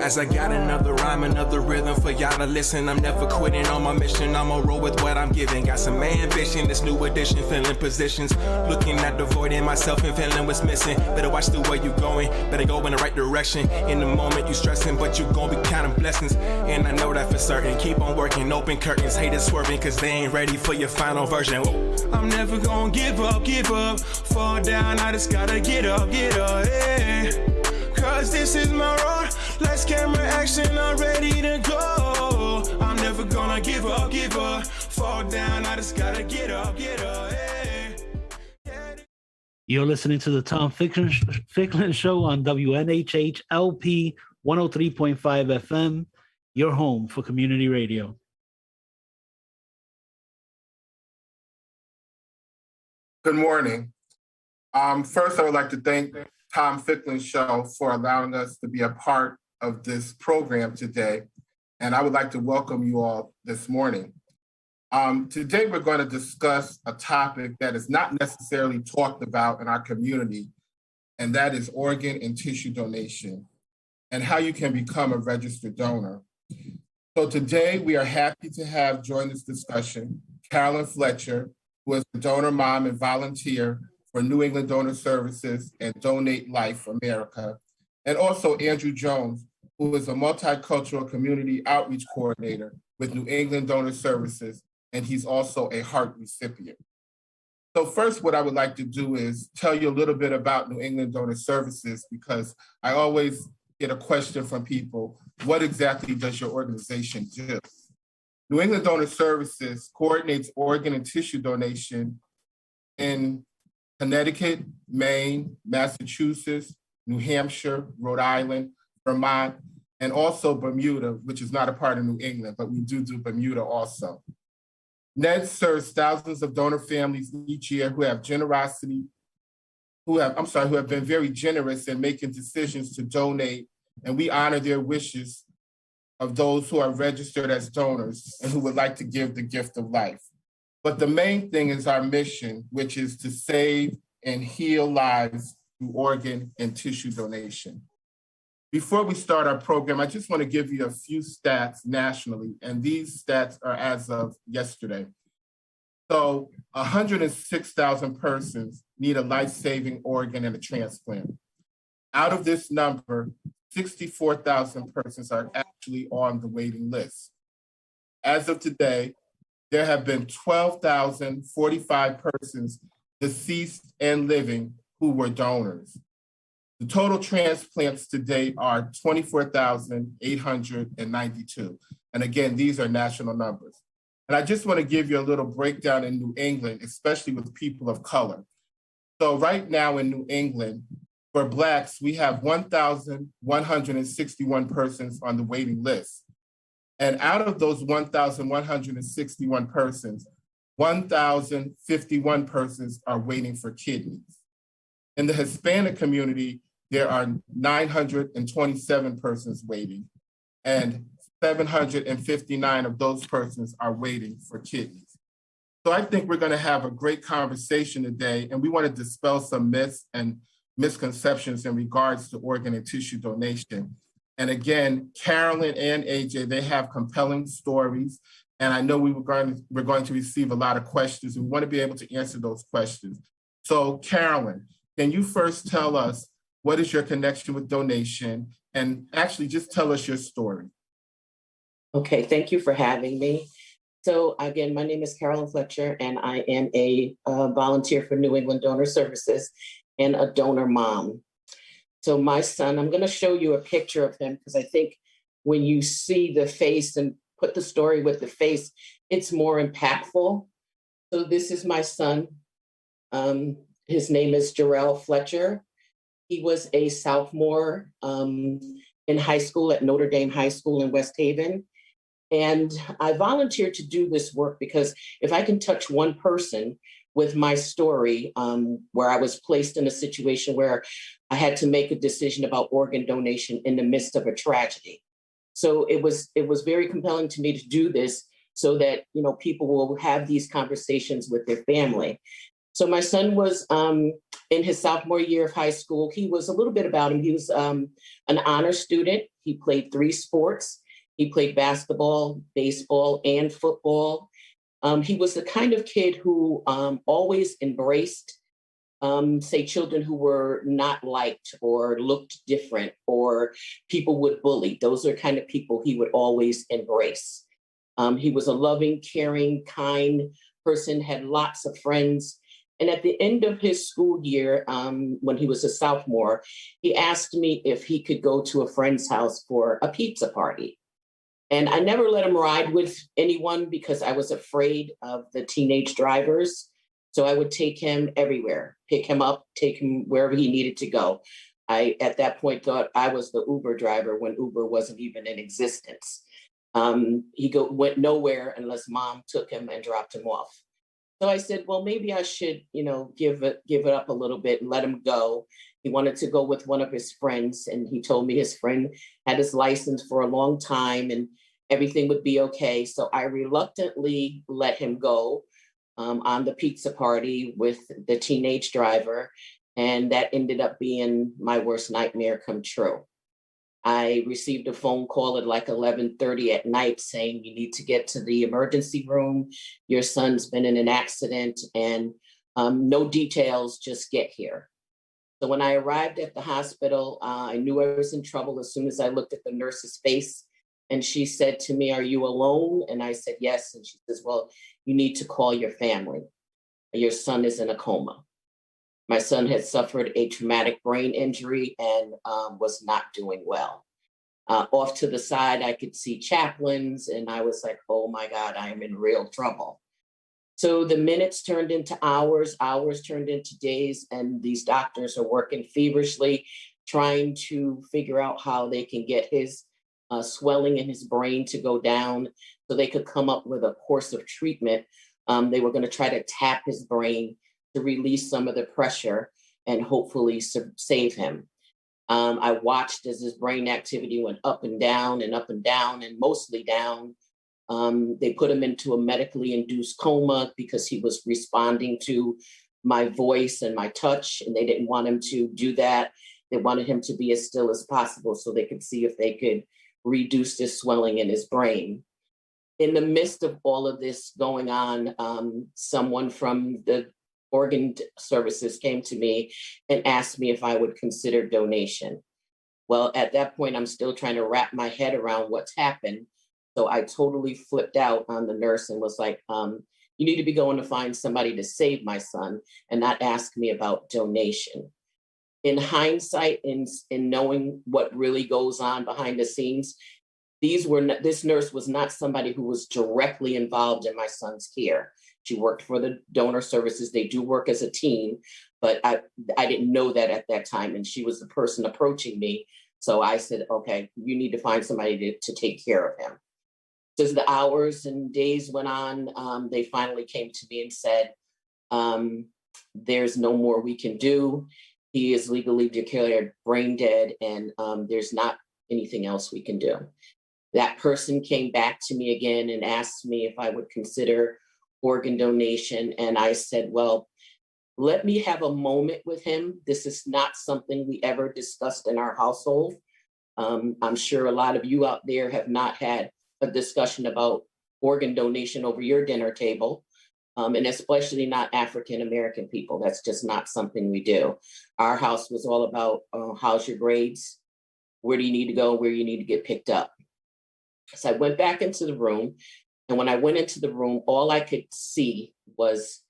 As I got another rhyme, another rhythm for y'all to listen. I'm never quitting on my mission. I'ma roll with what I'm giving. Got some ambition, this new edition, filling positions. Looking at the void in myself and feeling what's missing. Better watch the way you going, better go in the right direction. In the moment you stressing, but you gon' be counting blessings. And I know that for certain. Keep on working, open curtains, haters swerving, cause they ain't ready for your final version. Whoa. I'm never gonna give up. Fall down, I just gotta get up, yeah. Cause this is my road. Lights, camera, action, I'm ready to go. I'm never gonna give up. Fall down, I just gotta get up, yeah. You're listening to the Tom Ficklin Show on WNHH LP 103.5 FM, your home for community radio. Good morning. First, I would like to thank Tom Ficklin Show for allowing us to be a part of this program today. And I would like to welcome you all this morning. Today, we're going to discuss a topic that is not necessarily talked about in our community, and that is organ and tissue donation and how you can become a registered donor. So today, we are happy to have join this discussion Carolyn Fletcher, who is a donor mom and volunteer for New England Donor Services and Donate Life America, and also Andrew Jones, who is a multicultural community outreach coordinator with New England Donor Services, and he's also a heart recipient. So first, what I would like to do is tell you a little bit about New England Donor Services, because I always get a question from people, what exactly does your organization do? New England Donor Services coordinates organ and tissue donation in Connecticut, Maine, Massachusetts, New Hampshire, Rhode Island, Vermont, and also Bermuda, which is not a part of New England, but we do Bermuda also. NED serves thousands of donor families each year who have been very generous in making decisions to donate, and we honor their wishes of those who are registered as donors and who would like to give the gift of life. But the main thing is our mission, which is to save and heal lives through organ and tissue donation. Before we start our program, I just want to give you a few stats nationally, and these stats are as of yesterday. So 106,000 persons need a life-saving organ and a transplant. Out of this number, 64,000 persons are actually on the waiting list. As of today, there have been 12,045 persons deceased and living who were donors. The total transplants to date are 24,892. And again, these are national numbers. And I just want to give you a little breakdown in New England, especially with people of color. So right now in New England, for Blacks, we have 1,161 persons on the waiting list. And out of those 1,161 persons, 1,051 persons are waiting for kidneys. In the Hispanic community, there are 927 persons waiting, and 759 of those persons are waiting for kidneys. So I think we're going to have a great conversation today, and we want to dispel some myths and misconceptions in regards to organ and tissue donation. And again, Carolyn and AJ, they have compelling stories. And I know we're going to receive a lot of questions. We want to be able to answer those questions. So Carolyn, can you first tell us what is your connection with donation? And actually just tell us your story. Okay, thank you for having me. So again, my name is Carolyn Fletcher, and I am a volunteer for New England Donor Services and a donor mom. So my son, I'm going to show you a picture of him because I think when you see the face and put the story with the face, it's more impactful. So this is my son. His name is Jarrell Fletcher. He was a sophomore in high school at Notre Dame High School in West Haven. And I volunteered to do this work because if I can touch one person with my story, where I was placed in a situation where I had to make a decision about organ donation in the midst of a tragedy. So it was very compelling to me to do this so that, you know, people will have these conversations with their family. So my son was in his sophomore year of high school. He was a little bit about him. He was an honor student. He played 3 sports. He played basketball, baseball, and football. He was the kind of kid who always embraced, say, children who were not liked or looked different or people would bully. Those are kind of people he would always embrace. He was a loving, caring, kind person, had lots of friends. And at the end of his school year, when he was a sophomore, he asked me if he could go to a friend's house for a pizza party. And I never let him ride with anyone because I was afraid of the teenage drivers. So I would take him everywhere, pick him up, take him wherever he needed to go. I, at that point, thought I was the Uber driver when Uber wasn't even in existence. He went nowhere unless mom took him and dropped him off. So I said, well, maybe I should, give it up a little bit and let him go. He wanted to go with one of his friends, and he told me his friend had his license for a long time and everything would be okay. So I reluctantly let him go on the pizza party with the teenage driver, and that ended up being my worst nightmare come true. I received a phone call at like 11:30 at night saying, you need to get to the emergency room. Your son's been in an accident and no details, just get here. So when I arrived at the hospital, I knew I was in trouble as soon as I looked at the nurse's face. And she said to me, are you alone? And I said, yes. And she says, well, you need to call your family. Your son is in a coma. My son had suffered a traumatic brain injury and was not doing well. Off to the side, I could see chaplains, and I was like, oh my God, I am in real trouble. So the minutes turned into hours turned into days, and these doctors are working feverishly, trying to figure out how they can get his swelling in his brain to go down so they could come up with a course of treatment. They were going to try to tap his brain to release some of the pressure and hopefully save him. I watched as his brain activity went up and down and mostly down. They put him into a medically induced coma because he was responding to my voice and my touch, and they didn't want him to do that. They wanted him to be as still as possible so they could see if they could reduce the swelling in his brain. In the midst of all of this going on, someone from the organ services came to me and asked me if I would consider donation. Well, at that point, I'm still trying to wrap my head around what's happened. So I totally flipped out on the nurse and was like, you need to be going to find somebody to save my son and not ask me about donation. In hindsight, in knowing what really goes on behind the scenes, this nurse was not somebody who was directly involved in my son's care. She worked for the donor services. They do work as a team, but I didn't know that at that time. And she was the person approaching me. So I said, okay, you need to find somebody to take care of him. So as the hours and days went on, they finally came to me and said, there's no more we can do. He is legally declared brain dead, and there's not anything else we can do. That person came back to me again and asked me if I would consider organ donation. And I said, well, let me have a moment with him. This is not something we ever discussed in our household. I'm sure a lot of you out there have not had a discussion about organ donation over your dinner table, and especially not African-American people. That's just not something we do. Our house was all about how's your grades? Where do you need to go? Where you need to get picked up? So I went back into the room. And when I went into the room, all I could see was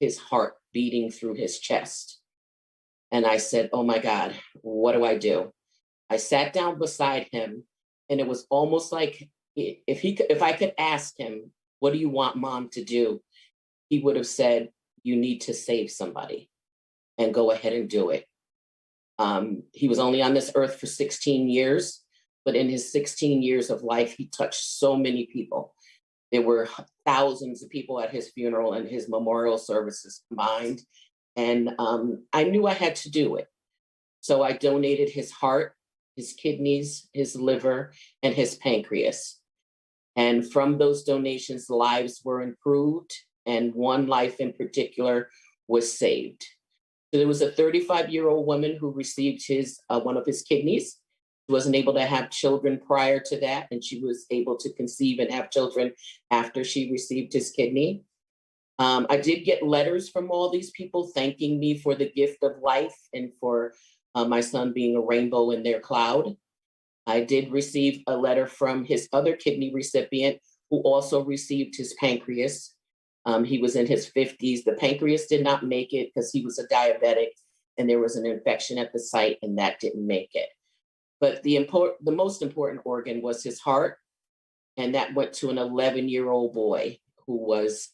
his heart beating through his chest. And I said, oh my God, what do I do? I sat down beside him, and it was almost like if I could ask him, what do you want mom to do? He would have said, you need to save somebody and go ahead and do it. He was only on this earth for 16 years, but in his 16 years of life, he touched so many people. There were thousands of people at his funeral and his memorial services combined. And I knew I had to do it. So I donated his heart, his kidneys, his liver, and his pancreas. And from those donations, lives were improved. And one life in particular was saved. So there was a 35-year-old woman who received one of his kidneys. She wasn't able to have children prior to that, and she was able to conceive and have children after she received his kidney. I did get letters from all these people thanking me for the gift of life and for my son being a rainbow in their cloud. I did receive a letter from his other kidney recipient who also received his pancreas. He was in his 50s. The pancreas did not make it because he was a diabetic and there was an infection at the site and that didn't make it. But the most important organ was his heart, and that went to an 11-year-old boy who was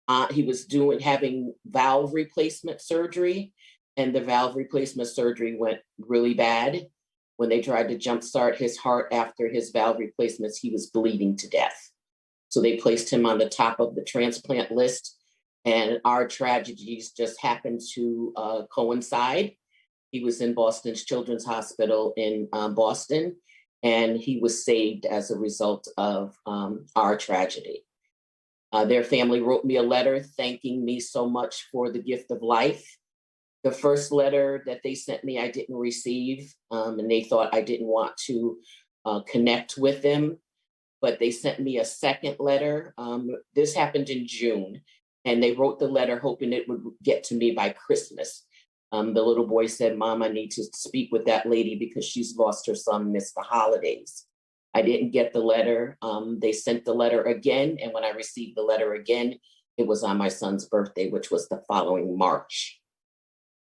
having valve replacement surgery, and the valve replacement surgery went really bad. When they tried to jumpstart his heart after his valve replacements, he was bleeding to death. So they placed him on the top of the transplant list, and our tragedies just happened to coincide. He was in Boston's Children's Hospital in Boston, and he was saved as a result of our tragedy. Their family wrote me a letter thanking me so much for the gift of life. The first letter that they sent me, I didn't receive, and they thought I didn't want to connect with them. But they sent me a second letter. This happened in June, and they wrote the letter hoping it would get to me by Christmas. The little boy said, "Mom, I need to speak with that lady because she's lost her son, missed the holidays." I didn't get the letter. They sent the letter again, and when I received the letter again, it was on my son's birthday, which was the following March.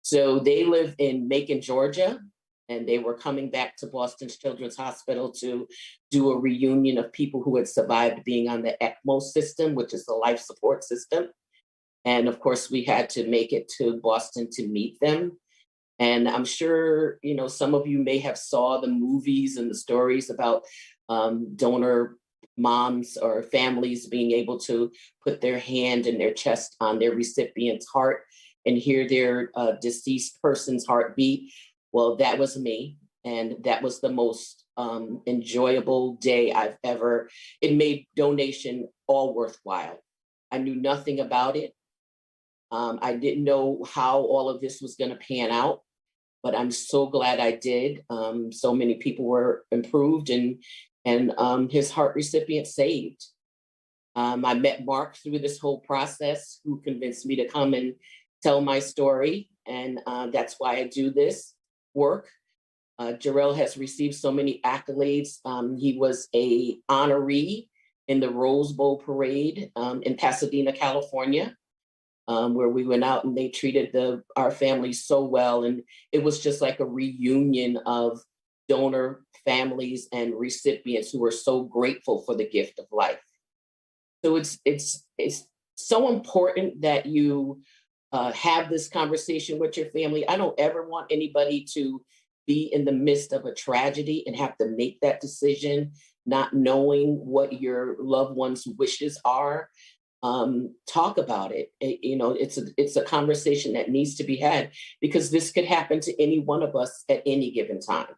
So they live in Macon, Georgia, and they were coming back to Boston's Children's Hospital to do a reunion of people who had survived being on the ECMO system, which is the life support system. And of course, we had to make it to Boston to meet them. And I'm sure, some of you may have saw the movies and the stories about donor moms or families being able to put their hand and their chest on their recipient's heart and hear their deceased person's heartbeat. Well, that was me. And that was the most enjoyable day I've ever. It made donation all worthwhile. I knew nothing about it. I didn't know how all of this was going to pan out, but I'm so glad I did. So many people were improved and his heart recipient saved. I met Mark through this whole process, who convinced me to come and tell my story. And that's why I do this work. Jarrell has received so many accolades. He was an honoree in the Rose Bowl parade in Pasadena, California, where we went out and they treated our family so well. And it was just like a reunion of donor families and recipients who were so grateful for the gift of life. So it's so important that you have this conversation with your family. I don't ever want anybody to be in the midst of a tragedy and have to make that decision, not knowing what your loved one's wishes are. Talk about it. It's a conversation that needs to be had, because this could happen to any one of us at any given time.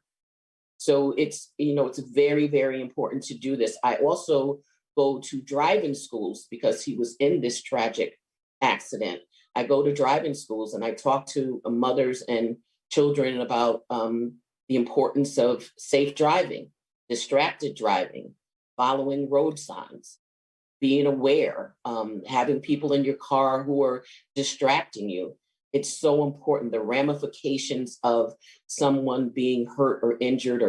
So it's very, very important to do this. I also go to driving schools because he was in this tragic accident. I go to driving schools and I talk to mothers and children about the importance of safe driving, distracted driving, following road signs, being aware, having people in your car who are distracting you. It's so important. The ramifications of someone being hurt or injured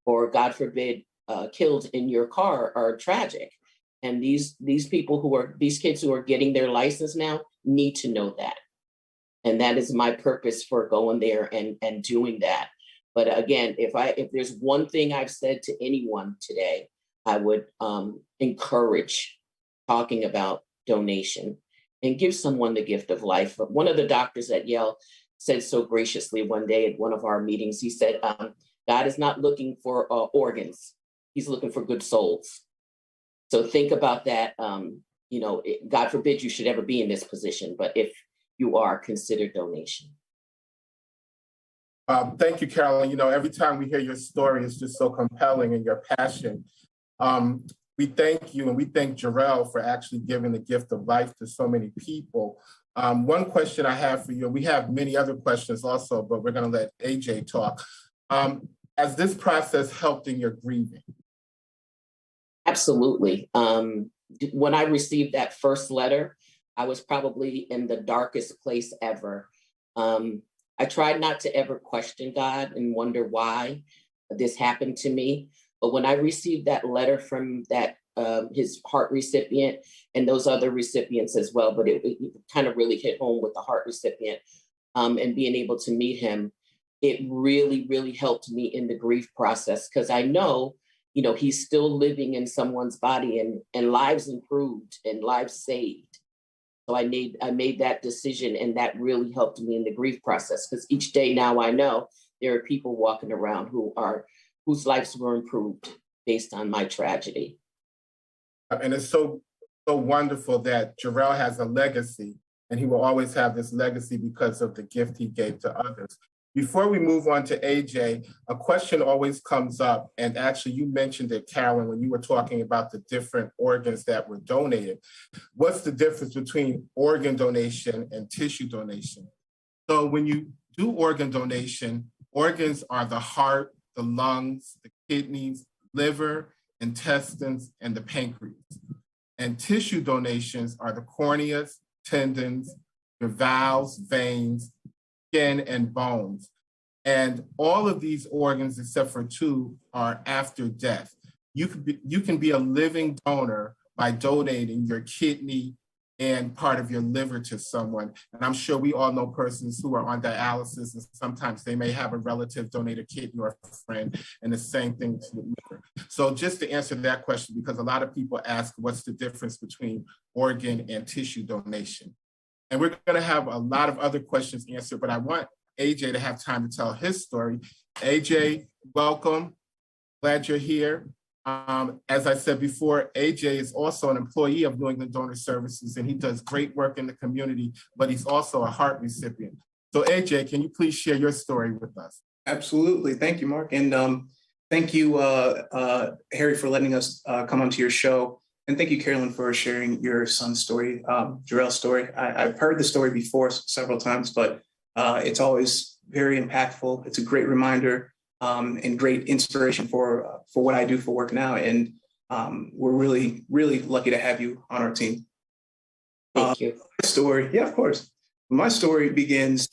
or God forbid, killed in your car are tragic. And these kids who are getting their license now need to know that. And that is my purpose for going there and doing that. But again, if there's one thing I've said to anyone today, I would encourage talking about donation and give someone the gift of life. But one of the doctors at Yale said so graciously one day at one of our meetings, he said, God is not looking for organs. He's looking for good souls. So think about that. God forbid you should ever be in this position, but if you are, consider donation. Thank you, Carolyn. Every time we hear your story, it's just so compelling, and your passion. We thank you, and we thank Jarrell for actually giving the gift of life to so many people. One question I have for you, and we have many other questions also, but we're going to let AJ talk. Has this process helped in your grieving? Absolutely. When I received that first letter, I was probably in the darkest place ever. I tried not to ever question God and wonder why this happened to me. But when I received that letter from that his heart recipient and those other recipients as well, but it kind of really hit home with the heart recipient and being able to meet him, it really, really helped me in the grief process, because I know, you know, he's still living in someone's body, and lives improved and lives saved. So I made that decision, and that really helped me in the grief process, because each day now I know there are people walking around whose lives were improved based on my tragedy. And it's so wonderful that Jarrell has a legacy, and he will always have this legacy because of the gift he gave to others. Before we move on to AJ, a question always comes up, and actually you mentioned it, Carolyn, when you were talking about the different organs that were donated. What's the difference between organ donation and tissue donation? So when you do organ donation, organs are the heart, the lungs, the kidneys, liver, intestines, and the pancreas. And tissue donations are the corneas, tendons, your valves, veins, skin, and bones. And all of these organs, except for two, are after death. You can be a living donor by donating your kidney and part of your liver to someone. And I'm sure we all know persons who are on dialysis, and sometimes they may have a relative donate a kidney or a friend, and the same thing to the liver. So just to answer that question, because a lot of people ask, what's the difference between organ and tissue donation? And we're going to have a lot of other questions answered, but I want AJ to have time to tell his story. AJ, welcome. Glad you're here. As I said before, AJ is also an employee of New England Donor Services, and he does great work in the community, but he's also a heart recipient. So AJ, can you please share your story with us? Absolutely. Thank you, Mark. And thank you, Harry, for letting us come onto your show. And thank you, Carolyn, for sharing your son's story, Jarrell's story. I've heard the story before several times, but it's always very impactful. It's a great reminder and great inspiration for what I do for work now. And we're really, really lucky to have you on our team. Thank you. My story, yeah, of course. My story begins,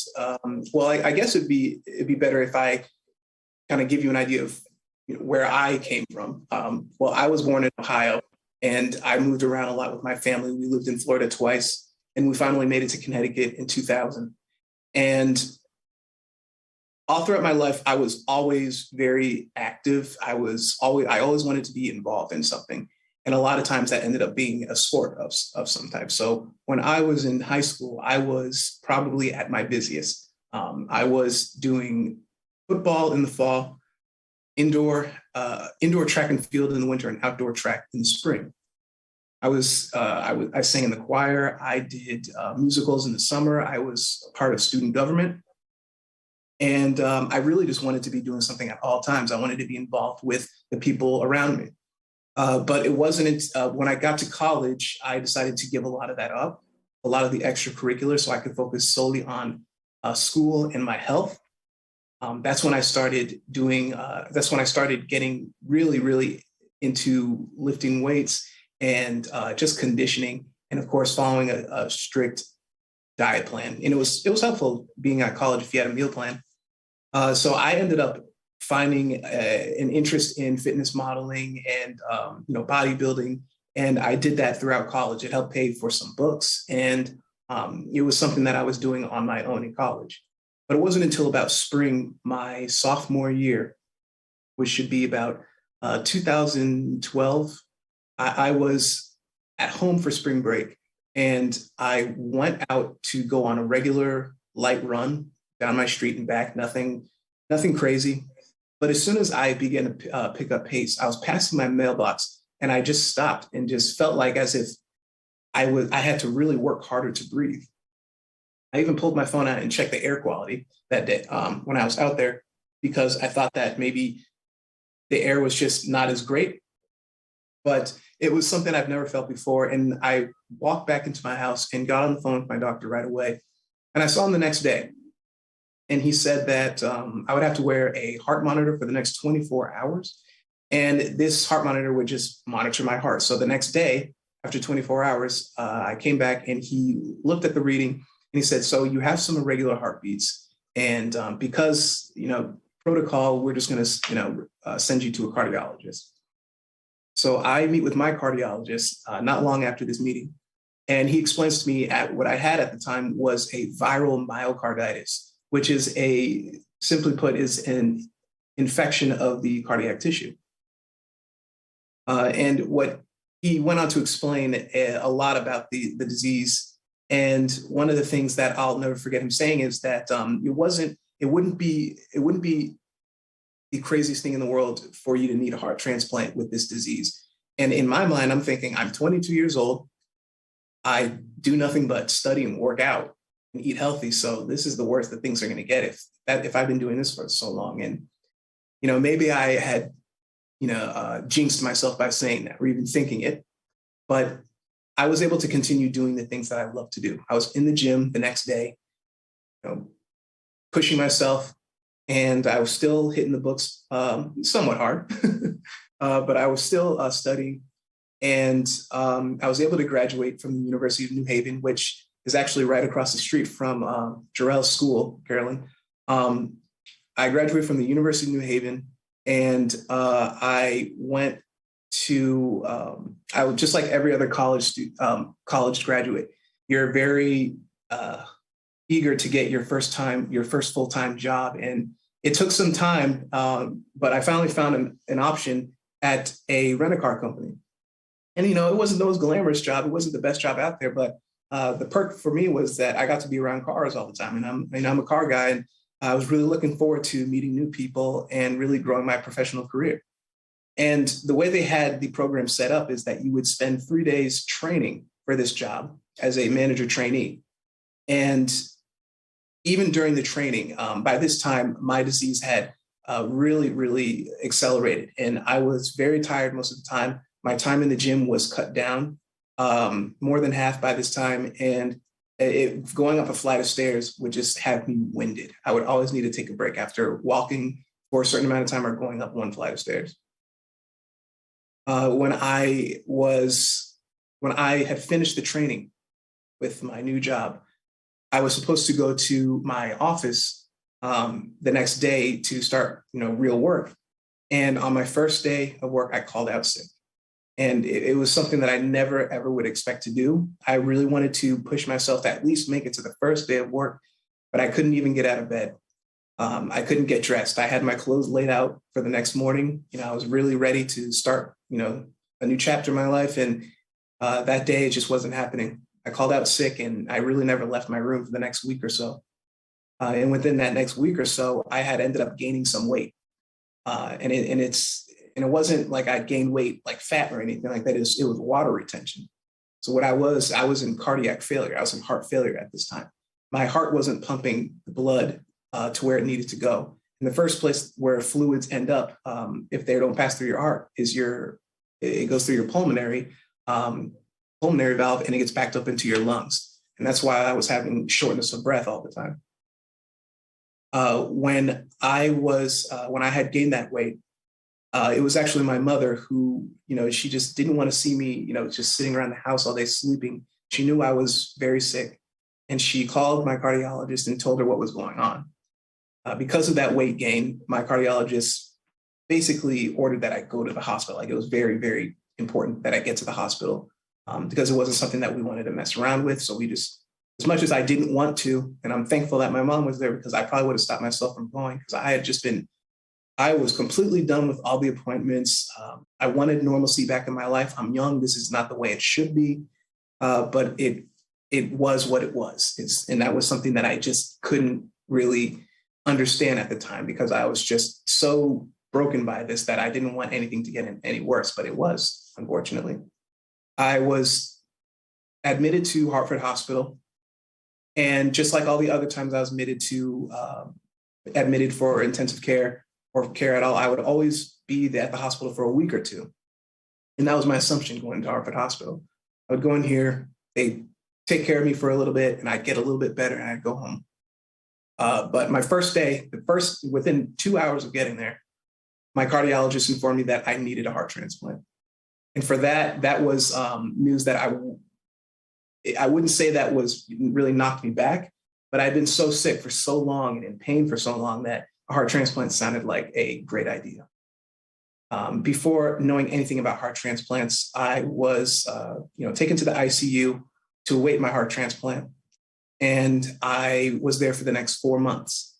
well, I guess it'd be better if I kind of give you an idea of where I came from. Well, I was born in Ohio, and I moved around a lot with my family. We lived in Florida twice, and we finally made it to Connecticut in 2000. And all throughout my life, I was always very active. I always wanted to be involved in something. And a lot of times that ended up being a sport of some type. So when I was in high school, I was probably at my busiest. I was doing football in the fall, indoor track and field in the winter, and outdoor track in the spring. I sang in the choir. I did musicals in the summer. I was a part of student government. And I really just wanted to be doing something at all times. I wanted to be involved with the people around me. But it wasn't when I got to college, I decided to give a lot of that up, a lot of the extracurriculars, so I could focus solely on school and my health. That's when I started getting really, really into lifting weights and just conditioning, and of course, following a strict diet plan. And it was helpful being at college if you had a meal plan. So I ended up finding an interest in fitness modeling and bodybuilding, and I did that throughout college. It helped pay for some books, and it was something that I was doing on my own in college. But it wasn't until about spring, my sophomore year, which should be about 2012, I was at home for spring break, and I went out to go on a regular light run down my street and back, nothing crazy. But as soon as I began to pick up pace, I was passing my mailbox, and I just stopped and just felt like as if I had to really work harder to breathe. I even pulled my phone out and checked the air quality that day when I was out there, because I thought that maybe the air was just not as great. But it was something I've never felt before. And I walked back into my house and got on the phone with my doctor right away. And I saw him the next day. And he said that I would have to wear a heart monitor for the next 24 hours. And this heart monitor would just monitor my heart. So the next day, after 24 hours, I came back and he looked at the reading and he said, so you have some irregular heartbeats. And because, protocol, we're just going to, send you to a cardiologist. So I meet with my cardiologist not long after this meeting. And he explains to me what I had at the time was a viral myocarditis, which is simply put, is an infection of the cardiac tissue. And what he went on to explain a lot about the disease. And one of the things that I'll never forget him saying is that it wouldn't be the craziest thing in the world for you to need a heart transplant with this disease. And in my mind, I'm thinking, I'm 22 years old. I do nothing but study and work out and eat healthy. So this is the worst that things are going to get if I've been doing this for so long. And, maybe I had, jinxed myself by saying that or even thinking it, but I was able to continue doing the things that I love to do. I was in the gym the next day, pushing myself, and I was still hitting the books somewhat hard, but I was still studying. And I was able to graduate from the University of New Haven, which is actually right across the street from Jarrell's school, Carolyn. I graduated from the University of New Haven, and I went to, I was just like every other college graduate. You're very eager to get your first full-time job. And it took some time, but I finally found an option at a rent-a-car company. And, it wasn't the most glamorous job. It wasn't the best job out there, but the perk for me was that I got to be around cars all the time. And I'm a car guy, and I was really looking forward to meeting new people and really growing my professional career. And the way they had the program set up is that you would spend 3 days training for this job as a manager trainee. And even during the training, by this time, my disease had really, really accelerated. And I was very tired most of the time. My time in the gym was cut down more than half by this time. And going up a flight of stairs would just have me winded. I would always need to take a break after walking for a certain amount of time or going up one flight of stairs. When I had finished the training with my new job, I was supposed to go to my office the next day to start, real work. And on my first day of work, I called out sick. And it was something that I never, ever would expect to do. I really wanted to push myself to at least make it to the first day of work, but I couldn't even get out of bed. I couldn't get dressed. I had my clothes laid out for the next morning. I was really ready to start, a new chapter in my life. And that day, it just wasn't happening. I called out sick, and I really never left my room for the next week or so. And within that next week or so, I had ended up gaining some weight. And it wasn't like I gained weight like fat or anything like that. It was water retention. So what I was in cardiac failure. I was in heart failure at this time. My heart wasn't pumping the blood to where it needed to go. And the first place where fluids end up, if they don't pass through your heart, it goes through your pulmonary valve, and it gets backed up into your lungs. And that's why I was having shortness of breath all the time. When I had gained that weight, it was actually my mother who, she just didn't want to see me, just sitting around the house all day sleeping. She knew I was very sick, and she called my cardiologist and told her what was going on. Because of that weight gain, my cardiologist basically ordered that I go to the hospital. Like, it was very, very important that I get to the hospital because it wasn't something that we wanted to mess around with. So we just, as much as I didn't want to, and I'm thankful that my mom was there because I probably would have stopped myself from going, because I was completely done with all the appointments. I wanted normalcy back in my life. I'm young. This is not the way it should be. But it was what it was. And that was something that I just couldn't really understand at the time, because I was just so broken by this that I didn't want anything to get any worse, but it was, unfortunately. I was admitted to Hartford Hospital. And just like all the other times I was admitted for intensive care or care at all, I would always be at the hospital for a week or two. And that was my assumption going to Harvard Hospital. I would go in here, they'd take care of me for a little bit, and I'd get a little bit better, and I'd go home. But my first day, within 2 hours of getting there, my cardiologist informed me that I needed a heart transplant. And for that was news that I wouldn't say that was really knocked me back, but I'd been so sick for so long and in pain for so long that a heart transplant sounded like a great idea. Before knowing anything about heart transplants, I was taken to the ICU to await my heart transplant. And I was there for the next 4 months.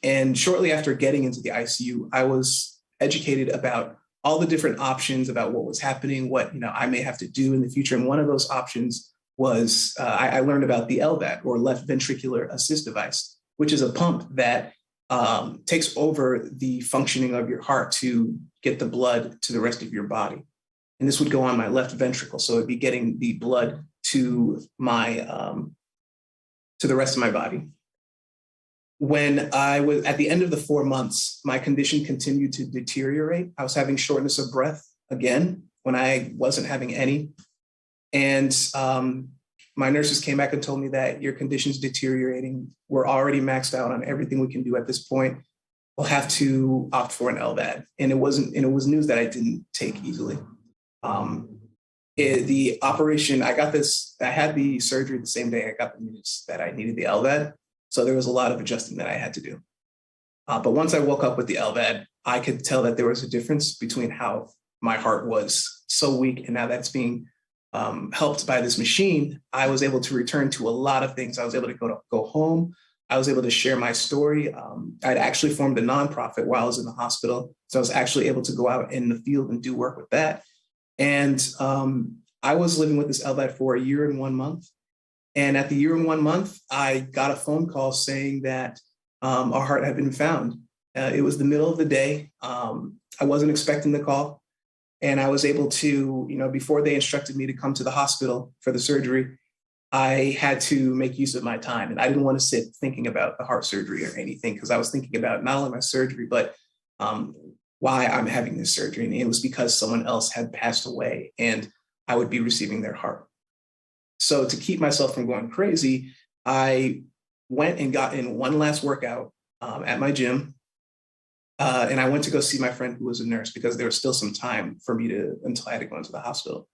And shortly after getting into the ICU, I was educated about all the different options about what was happening, what I may have to do in the future. And one of those options was I learned about the LVAD, or left ventricular assist device, which is a pump that takes over the functioning of your heart to get the blood to the rest of your body. And this would go on my left ventricle. So it'd be getting the blood to the rest of my body. When I was at the end of the 4 months, my condition continued to deteriorate. I was having shortness of breath again when I wasn't having any. And my nurses came back and told me that your condition's deteriorating. We're already maxed out on everything we can do at this point. We'll have to opt for an LVAD. And it was news that I didn't take easily. The operation, I had the surgery the same day I got the news that I needed the LVAD. So there was a lot of adjusting that I had to do. But once I woke up with the LVAD, I could tell that there was a difference between how my heart was so weak and now that's being helped by this machine. I was able to return to a lot of things. I was able to go home. I was able to share my story. I'd actually formed a nonprofit while I was in the hospital. So I was actually able to go out in the field and do work with that. And I was living with this LVAD for 1 year and 1 month. And at the 1 year and 1 month, I got a phone call saying that a heart had been found. It was the middle of the day. I wasn't expecting the call. And I was able to, before they instructed me to come to the hospital for the surgery, I had to make use of my time. And I didn't want to sit thinking about the heart surgery or anything, because I was thinking about not only my surgery, but why I'm having this surgery. And it was because someone else had passed away and I would be receiving their heart. So to keep myself from going crazy, I went and got in one last workout at my gym. And I went to go see my friend who was a nurse because there was still some time for me until I had to go into the hospital.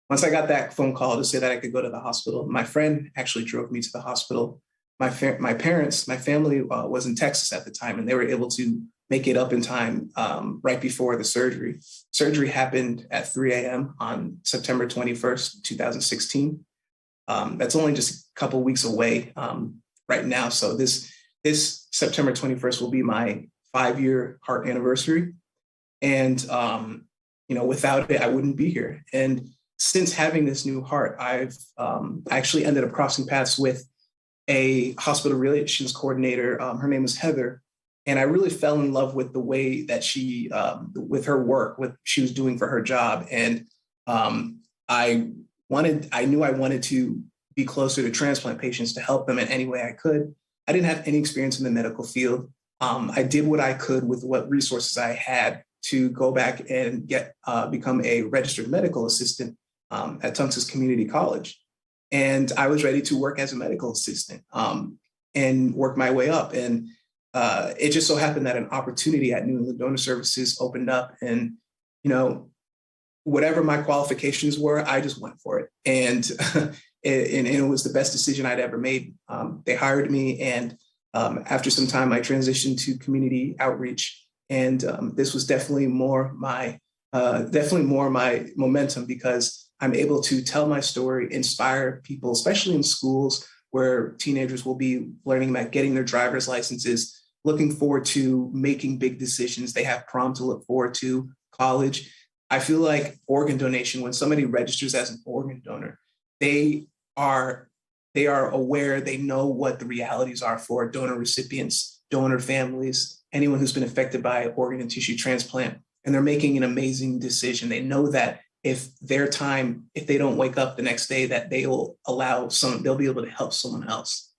Once I got that phone call to say that I could go to the hospital, my friend actually drove me to the hospital. My family was in Texas at the time, and they were able to make it up in time right before the surgery. Surgery happened at 3 a.m. on September 21st, 2016. That's only just a couple weeks away right now. So this September 21st will be my 5-year heart anniversary. And, without it, I wouldn't be here. And since having this new heart, I've actually ended up crossing paths with a hospital relations coordinator. Her name is Heather. And I really fell in love with the way that she, with her work, what she was doing for her job. And I knew I wanted to be closer to transplant patients to help them in any way I could. I didn't have any experience in the medical field. I did what I could with what resources I had to go back and become a registered medical assistant at Tungus Community College. And I was ready to work as a medical assistant and work my way up. And it just so happened that an opportunity at New England Donor Services opened up, and, whatever my qualifications were, I just went for it. And it was the best decision I'd ever made. They hired me, and after some time, I transitioned to community outreach. And this was definitely more my momentum, because I'm able to tell my story, inspire people, especially in schools where teenagers will be learning about getting their driver's licenses, looking forward to making big decisions. They have prom to look forward to, college. I feel like organ donation, when somebody registers as an organ donor, they are aware, they know what the realities are for donor recipients, donor families, anyone who's been affected by organ and tissue transplant. And they're making an amazing decision. They know that if they don't wake up the next day, that they'll be able to help someone else.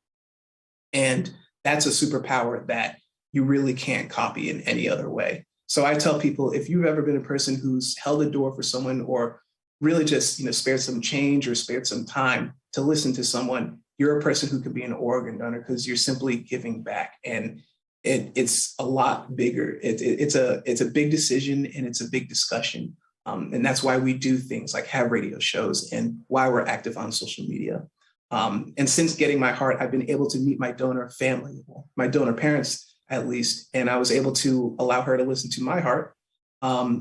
And that's a superpower that you really can't copy in any other way. So I tell people, if you've ever been a person who's held a door for someone or really just, spared some change or spared some time to listen to someone, you're a person who could be an organ donor because you're simply giving back. And it's a lot bigger. It's a big decision and it's a big discussion. And that's why we do things like have radio shows and why we're active on social media. And since getting my heart, I've been able to meet my donor family, my donor parents at least, and I was able to allow her to listen to my heart. Her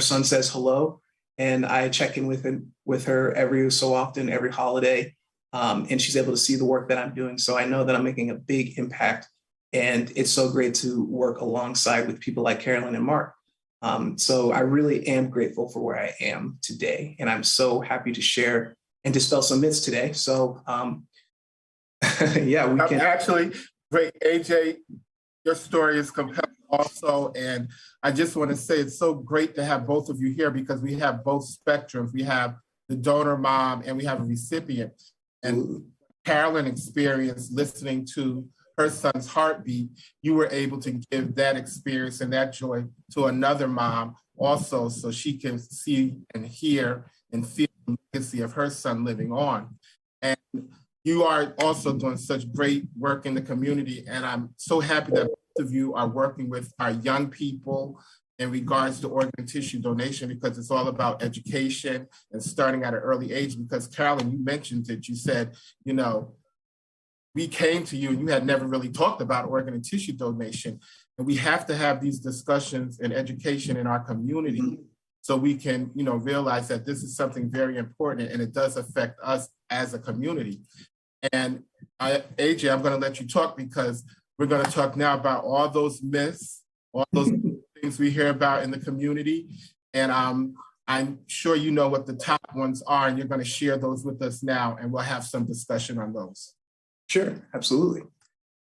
son says hello, and I check in with her every so often, every holiday, and she's able to see the work that I'm doing. So I know that I'm making a big impact, and it's so great to work alongside with people like Carolyn and Mark. So I really am grateful for where I am today, and I'm so happy to share and dispel some myths today. So yeah, we can actually. Great, AJ, your story is compelling also. And I just want to say it's so great to have both of you here because we have both spectrums. We have the donor mom and we have a recipient. And Carolyn experienced listening to her son's heartbeat. You were able to give that experience and that joy to another mom also, so she can see and hear and feel the legacy of her son living on. And you are also doing such great work in the community, and I'm so happy that both of you are working with our young people in regards to organ and tissue donation, because it's all about education and starting at an early age. Because Carolyn, you mentioned it, you said, we came to you and you had never really talked about organ and tissue donation, and we have to have these discussions and education in our community so we can, realize that this is something very important and it does affect us as a community. And AJ, I'm going to let you talk because we're going to talk now about all those myths, all those things we hear about in the community. And I'm sure you know what the top ones are, and you're going to share those with us now, and we'll have some discussion on those. Sure, absolutely.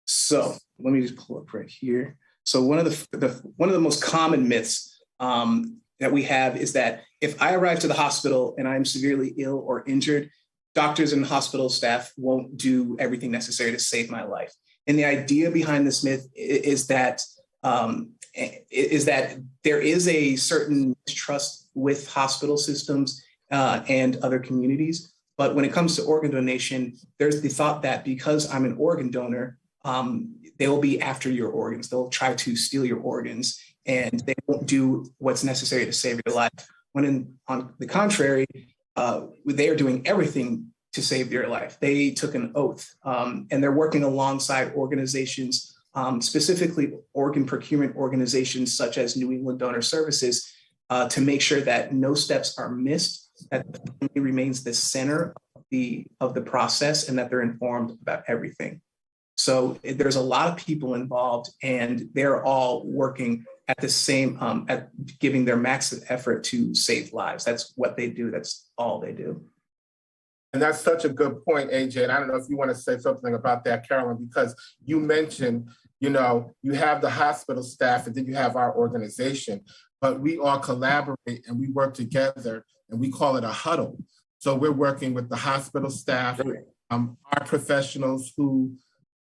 So let me just pull up right here. So one of the most common myths that we have is that if I arrive to the hospital and I'm severely ill or injured, doctors and hospital staff won't do everything necessary to save my life. And the idea behind this myth is that there is a certain trust with hospital systems and other communities. But when it comes to organ donation, there's the thought that because I'm an organ donor, they will be after your organs. They'll try to steal your organs, and they won't do what's necessary to save your life. When on the contrary, they are doing everything to save your life. They took an oath, and they're working alongside organizations, specifically organ procurement organizations such as New England Donor Services, to make sure that no steps are missed, that the family remains the center of the process, and that they're informed about everything. So there's a lot of people involved, and they're all working at the same, at giving their max effort to save lives. That's what they do. That's all they do. And that's such a good point, AJ. And I don't know if you want to say something about that, Carolyn, because you mentioned, you have the hospital staff and then you have our organization, but we all collaborate and we work together, and we call it a huddle. So we're working with the hospital staff, our professionals who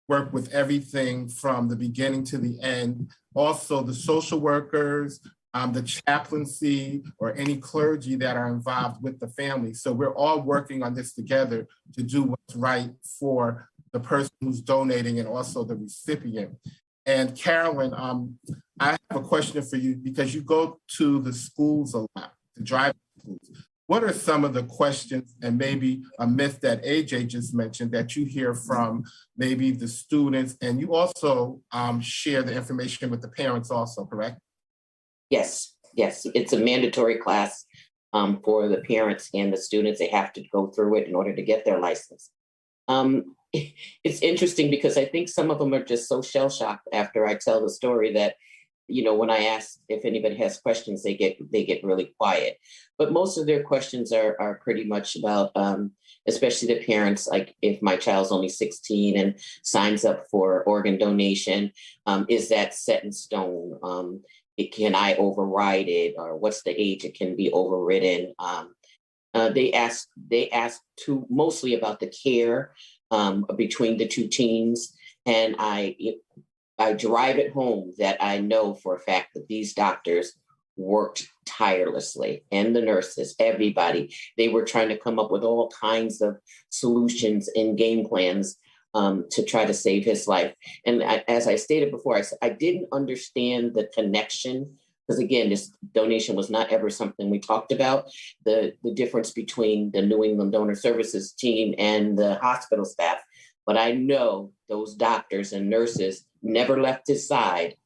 work with everything from the beginning to the end. Also the social workers, the chaplaincy, or any clergy that are involved with the family. So we're all working on this together to do what's right for the person who's donating and also the recipient. And Carolyn, I have a question for you, because you go to the schools a lot, the driving schools. What are some of the questions and maybe a myth that AJ just mentioned that you hear from maybe the students, and you also share the information with the parents also, correct? Yes, it's a mandatory class for the parents and the students. They have to go through it in order to get their license. It's interesting because I think some of them are just so shell-shocked after I tell the story that, when I ask if anybody has questions, they get really quiet. But most of their questions are pretty much about, especially the parents, like if my child's only 16 and signs up for organ donation, is that set in stone? Can I override it, or what's the age it can be overridden? They ask mostly about the care between the two teams, and I drive it home that I know for a fact that these doctors worked tirelessly, and the nurses, everybody. They were trying to come up with all kinds of solutions and game plans to try to save his life. And as I stated before, I didn't understand the connection, because again, this donation was not ever something we talked about, the difference between the New England Donor Services team and the hospital staff. But I know those doctors and nurses never left his side,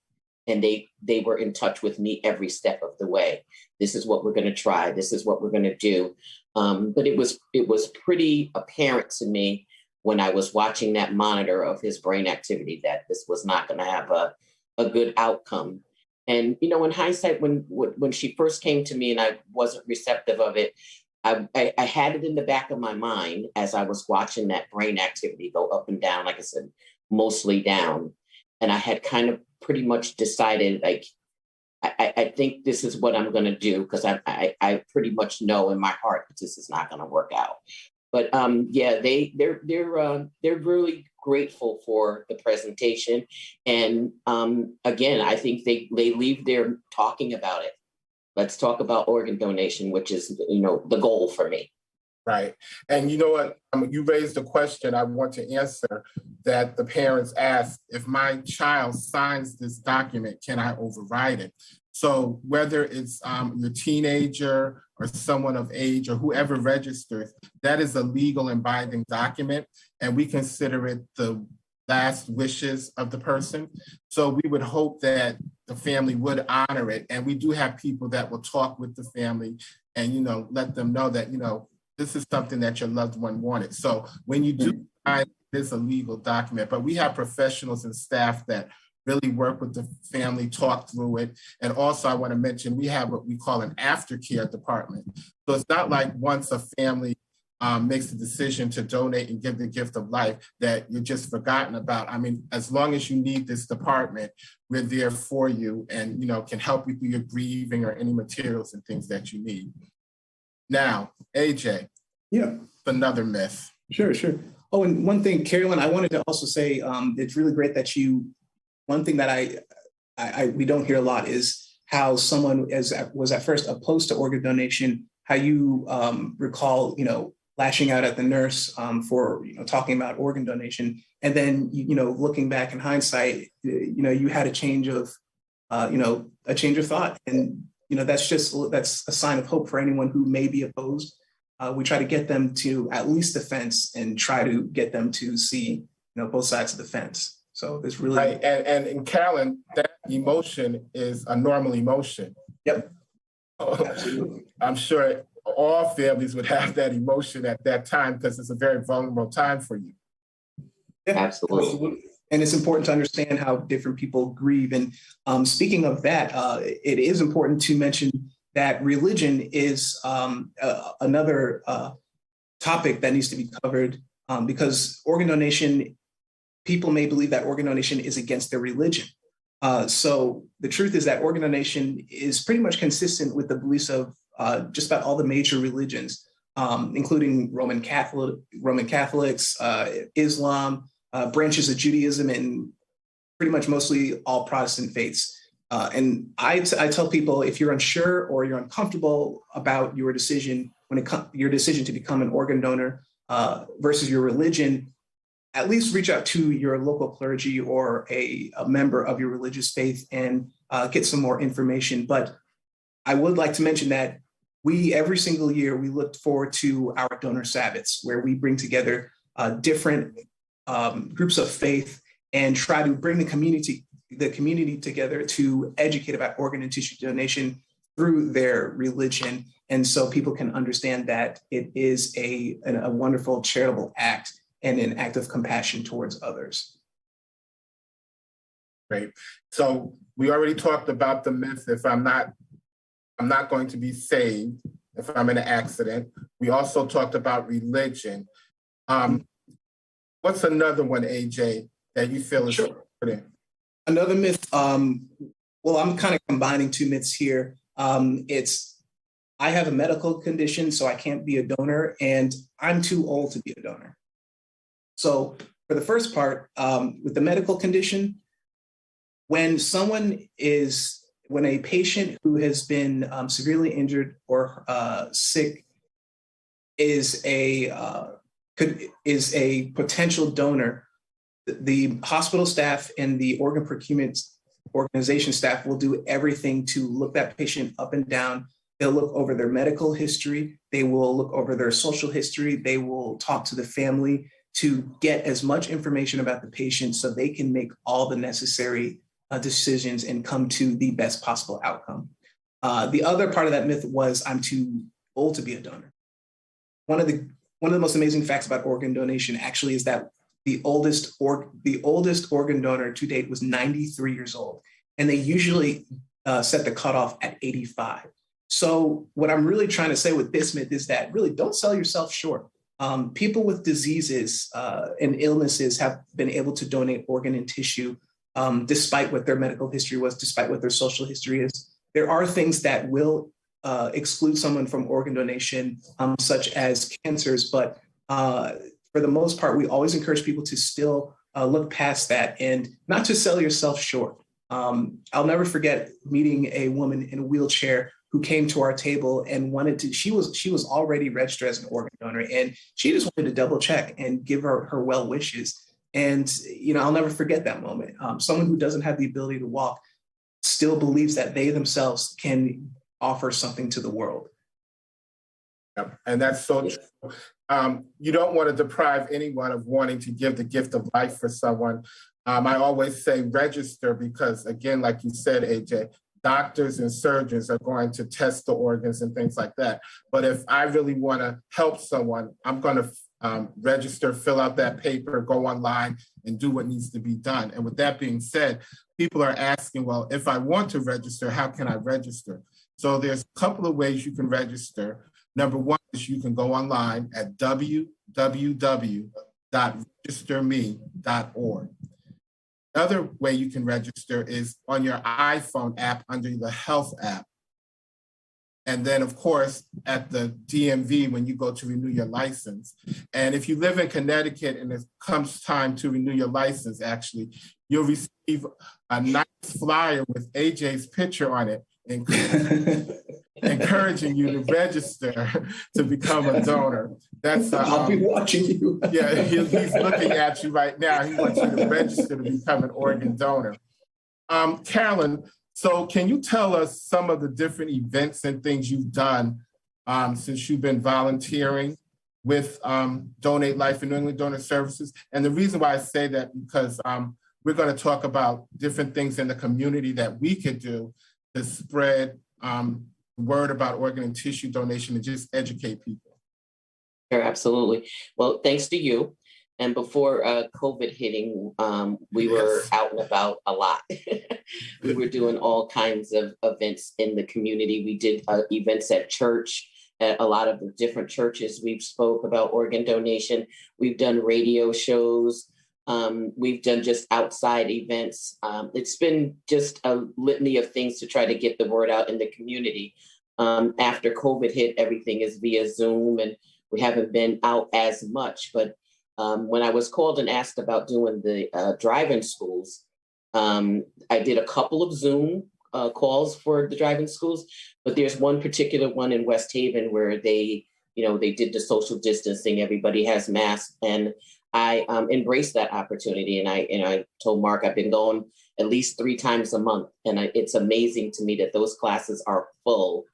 and they were in touch with me every step of the way. This is what we're going to try. This is what we're going to do. But it was pretty apparent to me when I was watching that monitor of his brain activity that this was not going to have a good outcome. And, you know, in hindsight, when she first came to me and I wasn't receptive of it, I had it in the back of my mind as I was watching that brain activity go up and down, like I said, mostly down. And I had kind of pretty much decided, like, I think this is what I'm going to do, because I pretty much know in my heart that this is not going to work out. But yeah, they're really grateful for the presentation, and again, I think they leave there talking about it. Let's talk about organ donation, which is, you know, the goal for me. Right. And you know what? You raised a question I want to answer that the parents asked: if my child signs this document, can I override it? So whether it's your teenager or someone of age or whoever registers, that is a legal and binding document, and we consider it the last wishes of the person. So we would hope that the family would honor it. And we do have people that will talk with the family and, you know, let them know that, you know, this is something that your loved one wanted. So when you do sign, it is a legal document, but we have professionals and staff that really work with the family, talk through it. And also I want to mention, we have what we call an aftercare department. So it's not like once a family makes the decision to donate and give the gift of life that you're just forgotten about. I mean, as long as you need this department, we're there for you and, you know, can help you through your grieving or any materials and things that you need. Now, AJ, yeah, another myth. Sure. Oh, and one thing, Carolyn, I wanted to also say, it's really great that one thing that we don't hear a lot is how someone was at first opposed to organ donation, how you recall, you know, lashing out at the nurse for, you know, talking about organ donation. And then, you know, looking back in hindsight, you know, you had a change of thought. And, you know, that's a sign of hope for anyone who may be opposed. We try to get them to at least the fence and try to get them to see, you know, both sides of the fence. So it's really right. And in Carolyn, that emotion is a normal emotion. Yep. Absolutely. I'm sure all families would have that emotion at that time because it's a very vulnerable time for you. Yeah, Absolutely. And it's important to understand how different people grieve. And speaking of that, it is important to mention that religion is another topic that needs to be covered because organ donation, people may believe that organ donation is against their religion. So the truth is that organ donation is pretty much consistent with the beliefs of just about all the major religions, including Roman Catholics, Islam, branches of Judaism, and pretty much mostly all Protestant faiths. And I tell people, if you're unsure or you're uncomfortable about your decision your decision to become an organ donor versus your religion, at least reach out to your local clergy or a member of your religious faith and get some more information. But I would like to mention that every single year, we look forward to our donor Sabbaths, where we bring together different groups of faith and try to bring the community together to educate about organ and tissue donation through their religion. And so people can understand that it is a wonderful charitable act and an act of compassion towards others. Great. So we already talked about the myth, if I'm not going to be saved if I'm in an accident. We also talked about religion. What's another one, AJ, that you feel is important? Another myth, well, I'm kind of combining two myths here. I have a medical condition, so I can't be a donor, and I'm too old to be a donor. So for the first part, with the medical condition, when when a patient who has been severely injured or sick is a potential donor, the hospital staff and the organ procurement organization staff will do everything to look that patient up and down. They'll look over their medical history. They will look over their social history. They will talk to the family to get as much information about the patient so they can make all the necessary decisions and come to the best possible outcome. The other part of that myth was I'm too old to be a donor. One of the most amazing facts about organ donation actually is that the oldest organ donor to date was 93 years old, and they usually set the cutoff at 85. So what I'm really trying to say with this myth is that really don't sell yourself short. People with diseases and illnesses have been able to donate organ and tissue despite what their medical history was, despite what their social history is. There are things that will exclude someone from organ donation, such as cancers, but for the most part, we always encourage people to still look past that and not to sell yourself short. I'll never forget meeting a woman in a wheelchair who came to our table and she was already registered as an organ donor, and she just wanted to double check and give her well wishes. And, I'll never forget that moment. Someone who doesn't have the ability to walk still believes that they themselves can offer something to the world. Yep. And that's so true. You don't want to deprive anyone of wanting to give the gift of life for someone. I always say register because, again, like you said, AJ, doctors and surgeons are going to test the organs and things like that. But if I really want to help someone, I'm going to register, fill out that paper, go online and do what needs to be done. And with that being said, people are asking, well, if I want to register, how can I register? So there's a couple of ways you can register. Number one is you can go online at www.registerme.org. Another way you can register is on your iPhone app under the Health app. And then, of course, at the DMV when you go to renew your license. And if you live in Connecticut and it comes time to renew your license, actually, you'll receive a nice flyer with AJ's picture on it, encouraging you to register to become a donor. I'll be watching you. Yeah, he's looking at you right now. He wants you to register to become an organ donor. Carolyn, so can you tell us some of the different events and things you've done since you've been volunteering with Donate Life and New England Donor Services? And the reason why I say that because we're going to talk about different things in the community that we could do to spread word about organ and tissue donation and just educate people. Sure, absolutely. Well, thanks to you. And before COVID hitting, we were out and about a lot. We were doing all kinds of events in the community. We did events at church, at a lot of the different churches. We've spoke about organ donation. We've done radio shows. We've done just outside events. It's been just a litany of things to try to get the word out in the community. After COVID hit, everything is via Zoom and we haven't been out as much. But when I was called and asked about doing the drive-in schools, I did a couple of Zoom calls for the drive-in schools, but there's one particular one in West Haven where they did the social distancing, everybody has masks, and I embraced that opportunity. And I told Mark I've been going at least 3 times a month. And it's amazing to me that those classes are full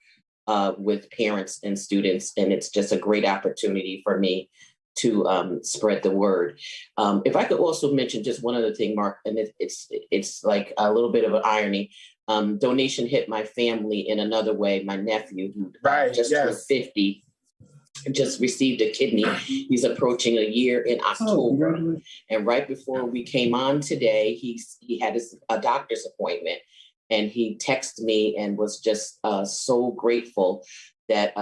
with parents and students. And it's just a great opportunity for me to spread the word. If I could also mention just one other thing, Mark, and it's like a little bit of an irony. Donation hit my family in another way. My nephew, who just turned 50, just received a kidney. He's approaching a year in October. And right before we came on today, he had a doctor's appointment. And he texted me and was just so grateful that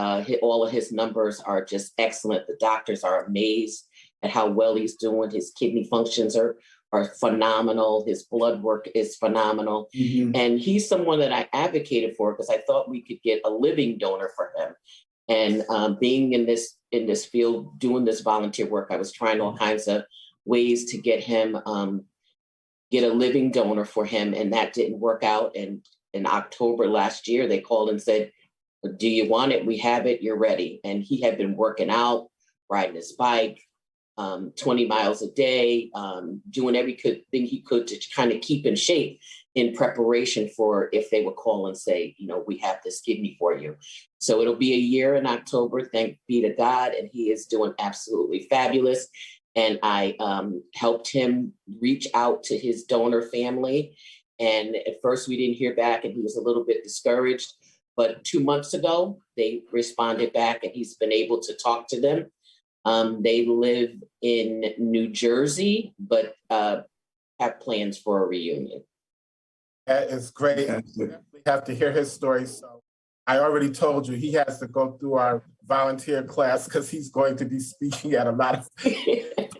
all of his numbers are just excellent. The doctors are amazed at how well he's doing. His kidney functions are phenomenal. His blood work is phenomenal. Mm-hmm. And he's someone that I advocated for because I thought we could get a living donor for him. And being in this field, doing this volunteer work, I was trying all kinds of ways to get him get a living donor for him, and that didn't work out. And in October last year, they called and said, "Do you want it? We have it. You're ready." And he had been working out, riding his bike, 20 miles a day, doing everything he could to kind of keep in shape in preparation for if they would call and say, "We have this kidney for you." So it'll be a year in October, thank be to God, and he is doing absolutely fabulous. And I helped him reach out to his donor family. And at first we didn't hear back, and he was a little bit discouraged. But 2 months ago, they responded back, and he's been able to talk to them. They live in New Jersey, but have plans for a reunion. That is great. We definitely have to hear his story. So I already told you he has to go through our volunteer class because he's going to be speaking at a lot of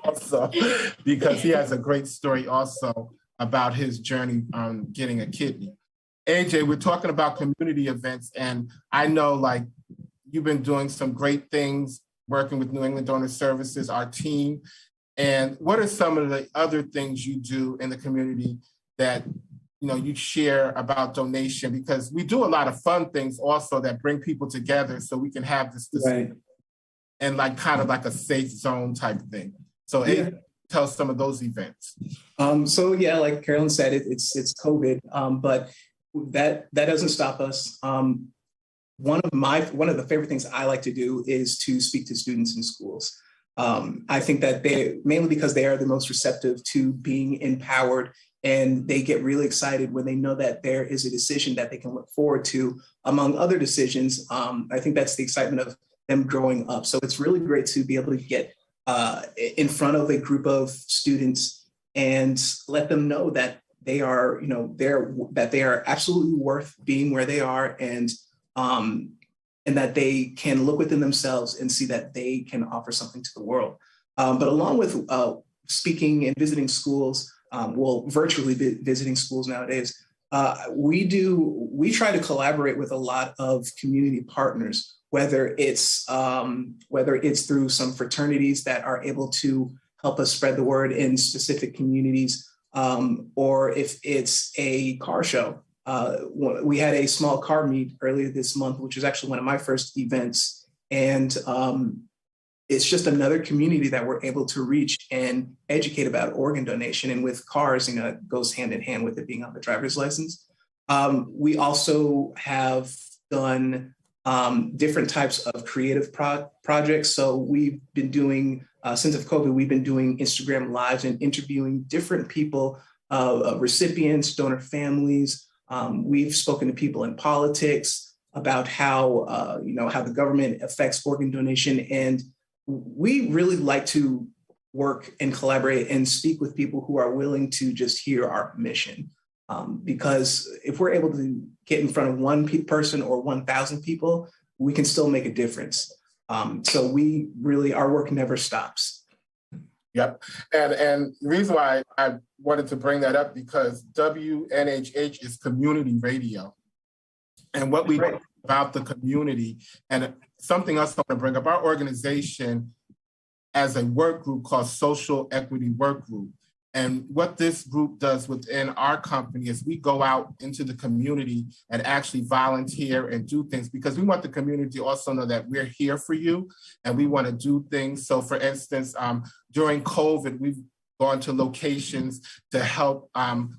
also because he has a great story also about his journey on getting a kidney. AJ, we're talking about community events, and I know like you've been doing some great things working with New England Donor Services, our team. And what are some of the other things you do in the community that you share about donation? Because we do a lot of fun things also that bring people together so we can have this Right. and like kind of like a safe zone type thing. So yeah. Tell us some of those events. So yeah, like Carolyn said, it's COVID, but that doesn't stop us. One of the favorite things I like to do is to speak to students in schools. I think that mainly because they are the most receptive to being empowered, and they get really excited when they know that there is a decision that they can look forward to among other decisions. I think that's the excitement of them growing up. So it's really great to be able to get in front of a group of students and let them know that they are, that they are absolutely worth being where they are, and that they can look within themselves and see that they can offer something to the world. But along with speaking and visiting schools, virtually visiting schools nowadays, we try to collaborate with a lot of community partners, whether it's through some fraternities that are able to help us spread the word in specific communities, or if it's a car show. We had a small car meet earlier this month, which was actually one of my first events. And it's just another community that we're able to reach and educate about organ donation. And with cars, it goes hand in hand with it being on the driver's license. We also have done different types of creative projects. So we've been doing, since of COVID, we've been doing Instagram Lives and interviewing different people, recipients, donor families. We've spoken to people in politics about how the government affects organ donation. And we really like to work and collaborate and speak with people who are willing to just hear our mission. Because if we're able to get in front of one person or 1,000 people, we can still make a difference. So our work never stops. Yep. And the reason why I wanted to bring that up, because WNHH is community radio. And what we know about the community, and something else I want to bring up, our organization as a work group called Social Equity Work Group. And what this group does within our company is we go out into the community and actually volunteer and do things, because we want the community to also know that we're here for you and we want to do things. So for instance, during COVID, we've gone to locations to help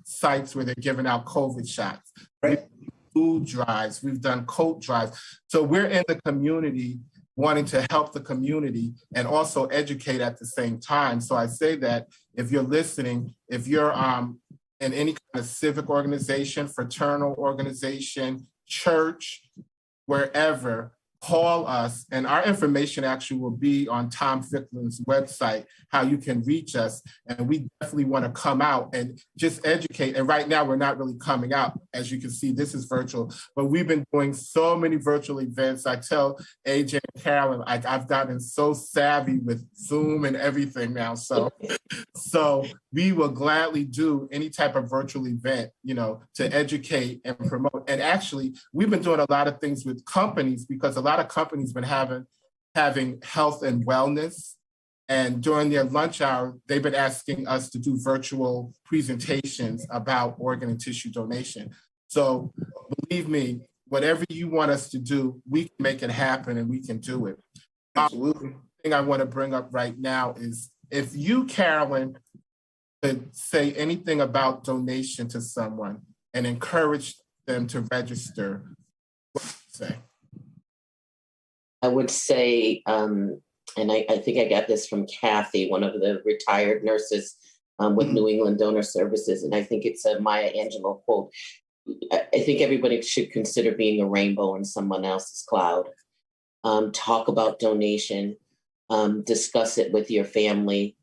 sites where they're giving out COVID shots. Right. Food drives, we've done coat drives. So we're in the community wanting to help the community and also educate at the same time. So I say that if you're listening, if you're in any kind of civic organization, fraternal organization, church, wherever, call us, and our information actually will be on Tom Ficklin's website, how you can reach us. And we definitely want to come out and just educate. And right now we're not really coming out. As you can see, this is virtual, but we've been doing so many virtual events. I tell AJ and Carolyn, I've gotten so savvy with Zoom and everything now. So we will gladly do any type of virtual event, to educate and promote. And actually, we've been doing a lot of things with companies, because a lot of companies been having health and wellness And during their lunch hour, they've been asking us to do virtual presentations about organ and tissue donation. So believe me, whatever you want us to do, we can make it happen and we can do it. Absolutely. The thing I want to bring up right now is if you, Carolyn, could say anything about donation to someone and encourage them to register, what would you say? I would say, and I think I got this from Kathy, one of the retired nurses with New England Donor Services, and I think it's a Maya Angelou quote. I think everybody should consider being a rainbow in someone else's cloud. Talk about donation, discuss it with your family.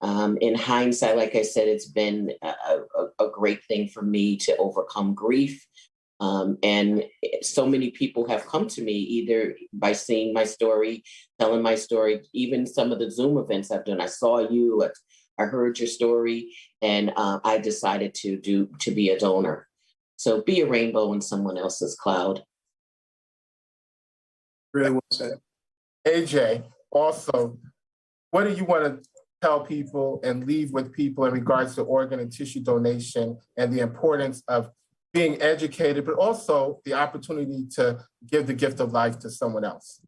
In hindsight, like I said, it's been a great thing for me to overcome grief. And so many people have come to me either by seeing my story, telling my story, even some of the Zoom events I've done. I saw you, I heard your story, and I decided to be a donor. So be a rainbow in someone else's cloud. Really well said. AJ, also, what do you want to tell people and leave with people in regards to organ and tissue donation and the importance of being educated, but also the opportunity to give the gift of life to someone else?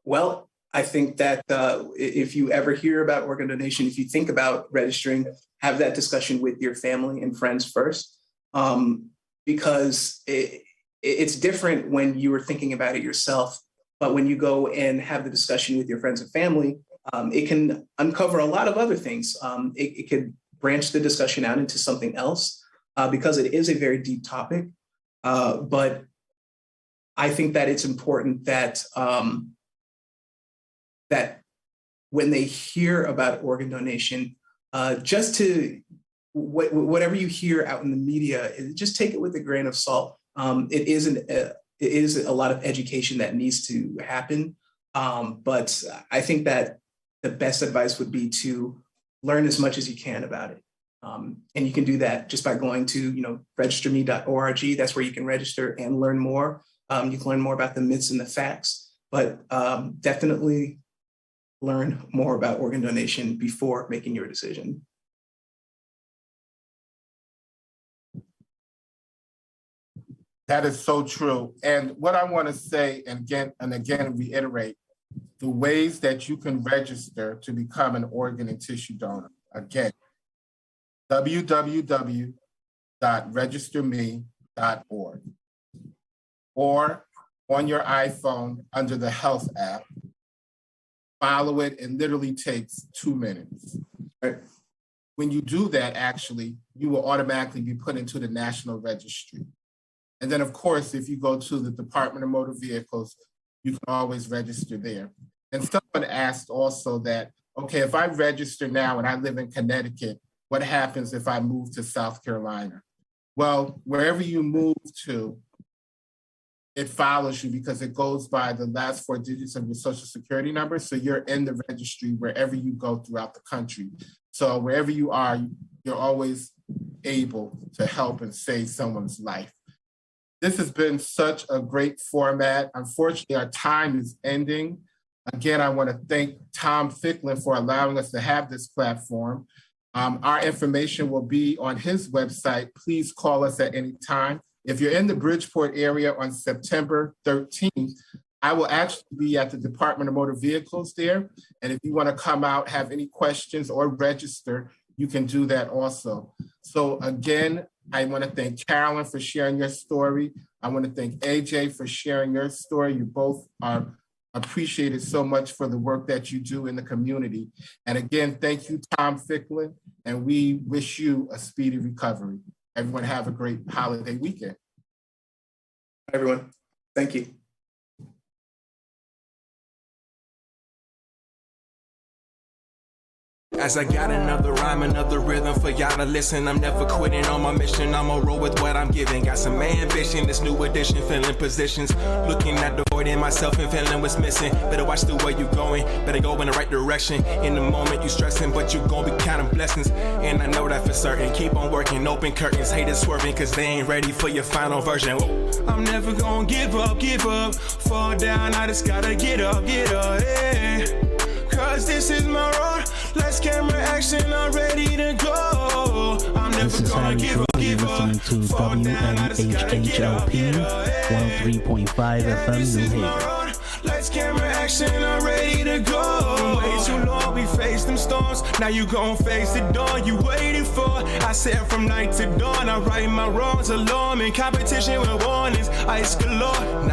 Well, I think that if you ever hear about organ donation, if you think about registering, have that discussion with your family and friends first, because it's different when you were thinking about it yourself. But when you go and have the discussion with your friends and family, it can uncover a lot of other things. It could branch the discussion out into something else because it is a very deep topic. But I think that it's important that that when they hear about organ donation, just to whatever you hear out in the media, just take it with a grain of salt. It is a lot of education that needs to happen. But I think that the best advice would be to learn as much as you can about it. And you can do that just by going to, registerme.org. That's where you can register and learn more. You can learn more about the myths and the facts, but definitely learn more about organ donation before making your decision. That is so true. And what I want to say, and again, reiterate, the ways that you can register to become an organ and tissue donor. Again, www.registerme.org, or on your iPhone under the Health app. Follow it. It literally takes 2 minutes. Right? When you do that, actually, you will automatically be put into the National Registry. And then, of course, if you go to the Department of Motor Vehicles, you can always register there. And someone asked also that, okay, if I register now and I live in Connecticut, what happens if I move to South Carolina? Well, wherever you move to, it follows you because it goes by the last 4 digits of your Social Security number. So you're in the registry wherever you go throughout the country. So wherever you are, you're always able to help and save someone's life. This has been such a great format. Unfortunately, our time is ending. Again, I want to thank Tom Ficklin for allowing us to have this platform. Our information will be on his website. Please call us at any time. If you're in the Bridgeport area on September 13th, I will actually be at the Department of Motor Vehicles there. And if you want to come out, have any questions or register, you can do that also. So again, I want to thank Carolyn for sharing your story. I want to thank AJ for sharing your story. You both are appreciated so much for the work that you do in the community. And again, thank you, Tom Ficklin, and we wish you a speedy recovery. Everyone have a great holiday weekend. Everyone, thank you. As I got another rhyme, another rhythm for y'all to listen. I'm never quitting on my mission. I'ma roll with what I'm giving. Got some ambition, this new edition, filling positions. Looking at the void in myself and feeling what's missing. Better watch the way you going, better go in the right direction. In the moment you stressing, but you gon' be counting blessings. And I know that for certain. Keep on working, open curtains. Haters swerving, cause they ain't ready for your final version. Whoa. I'm never gonna give up. Fall down, I just gotta get up, yeah. cause this is my road. Let's camera action, I'm ready to go. I'm never gonna give up. You're listening to WNHHLP 103.5 FM New Haven. Let's camera action, I'm ready to go. Way too long, we faced them storms. Now you gon' face the dawn you waited for. I said from night to dawn, I right my wrongs alone. In competition with warnings, ice galore. Now